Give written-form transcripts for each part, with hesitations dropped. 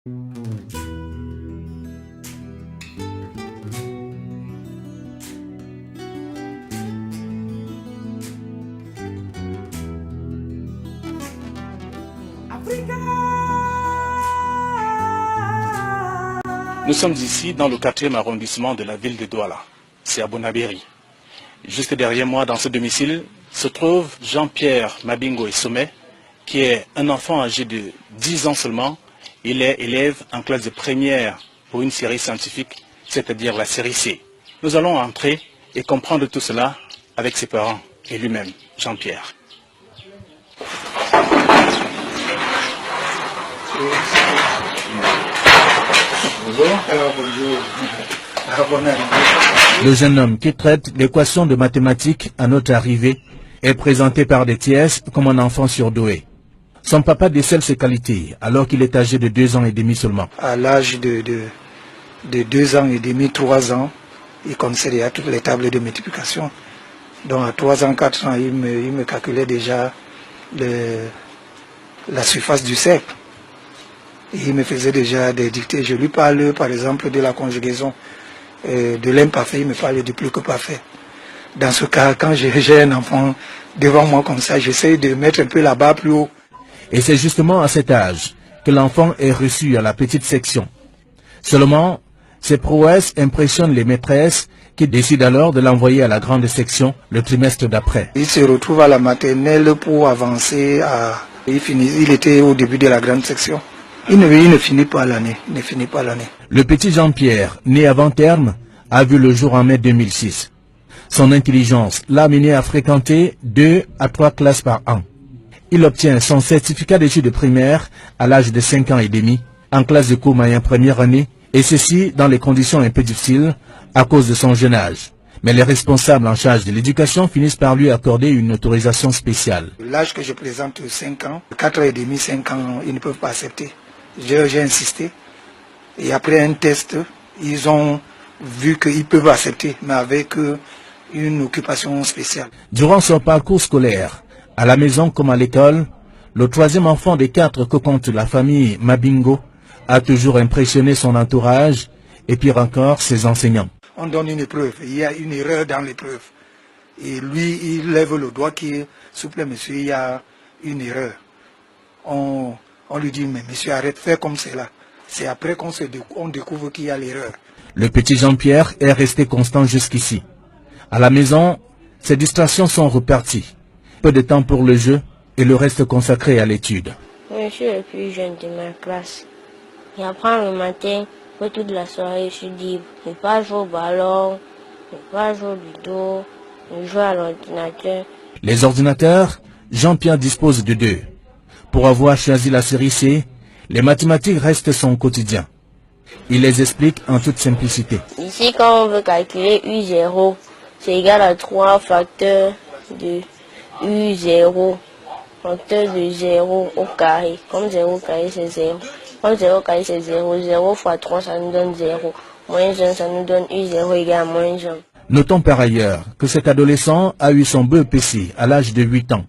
Nous sommes ici dans le 4e arrondissement de la ville de Douala, c'est à Bonabéry. Juste derrière moi, dans ce domicile, se trouve Jean-Pierre Mabingo Sommet, qui est un enfant âgé de 10 ans seulement. Il est élève en classe de première pour une série scientifique, c'est-à-dire la série C. Nous allons entrer et comprendre tout cela avec ses parents et lui-même, Jean-Pierre. Le jeune homme qui traite l'équation de mathématiques à notre arrivée est présenté par des tiers comme un enfant surdoué. Son papa décèle ses qualités alors qu'il est âgé de 2 ans et demi seulement. À l'âge de 2 ans et demi, 3 ans, il connaissait déjà toutes les tables de multiplication. Donc à 3 ans, 4 ans, il me calculait déjà la surface du cercle. Il me faisait déjà des dictées. Je lui parle par exemple de la conjugaison de l'imparfait, il me parle du plus que parfait. Dans ce cas, quand j'ai un enfant devant moi comme ça, j'essaie de mettre un peu la barre plus haut. Et c'est justement à cet âge que l'enfant est reçu à la petite section. Seulement, ses prouesses impressionnent les maîtresses qui décident alors de l'envoyer à la grande section le trimestre d'après. Il se retrouve à la maternelle pour avancer à... Il était au début de la grande section. Il ne finit pas l'année. Le petit Jean-Pierre, né avant terme, a vu le jour en mai 2006. Son intelligence l'a amené à fréquenter 2 à 3 classes par an. Il obtient son certificat d'études primaires à l'âge de 5 ans et demi, en classe de cours moyen première année, et ceci dans les conditions un peu difficiles à cause de son jeune âge. Mais les responsables en charge de l'éducation finissent par lui accorder une autorisation spéciale. L'âge que je présente, 5 ans, 4 ans et demi, 5 ans, ils ne peuvent pas accepter. J'ai insisté. Et après un test, ils ont vu qu'ils peuvent accepter, mais avec une occupation spéciale. Durant son parcours scolaire, à la maison comme à l'école, le 3e enfant des 4 que compte la famille Mabingo a toujours impressionné son entourage et pire encore ses enseignants. On donne une épreuve, il y a une erreur dans l'épreuve. Et lui, il lève le doigt qui est, s'il vous plaît monsieur, il y a une erreur. On lui dit, mais monsieur, arrête, fais comme cela. C'est après qu'on découvre qu'il y a l'erreur. Le petit Jean-Pierre est resté constant jusqu'ici. À la maison, ses distractions sont reparties. Peu de temps pour le jeu et le reste consacré à l'étude. Je suis le plus jeune de ma classe. J'apprends le matin, toute la soirée, je suis libre. Je ne vais pas jouer au ballon, je ne vais pas jouer au ludo, je joue à l'ordinateur. Les ordinateurs, Jean-Pierre dispose de 2. Pour avoir choisi la série C, les mathématiques restent son quotidien. Il les explique en toute simplicité. Ici, quand on veut calculer U0, c'est égal à 3 facteurs de U0, facteur de 0 au carré. Comme 0 au carré, c'est 0. Comme 0 au carré, c'est 0. 0 fois 3, ça nous donne 0. Moins 1, ça nous donne U0 égale à moins 1. Notons par ailleurs que cet adolescent a eu son BEPC à l'âge de 8 ans.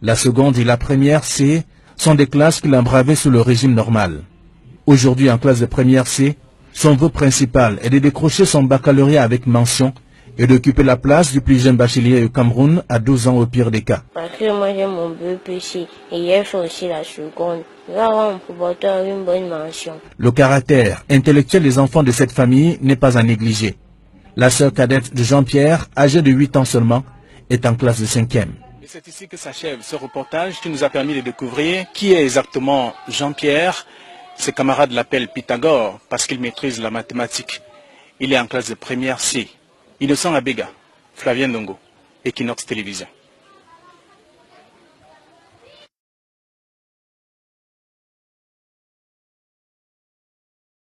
La seconde et la première C sont des classes qu'il a bravées sous le régime normal. Aujourd'hui en classe de première C, son vœu principal est de décrocher son baccalauréat avec mention et d'occuper la place du plus jeune bachelier au Cameroun à 12 ans au pire des cas. Parce que moi j'ai mon BEPC et j'ai fait aussi la seconde. Je vais avoir mon promoteur avec une bonne mention. Le caractère intellectuel des enfants de cette famille n'est pas à négliger. La sœur cadette de Jean-Pierre, âgée de 8 ans seulement, est en classe de 5e. C'est ici que s'achève ce reportage qui nous a permis de découvrir qui est exactement Jean-Pierre. Ses camarades l'appellent Pythagore parce qu'il maîtrise la mathématique. Il est en classe de première C. Innocent Abega, Flavien Ndongo, Equinox Télévision.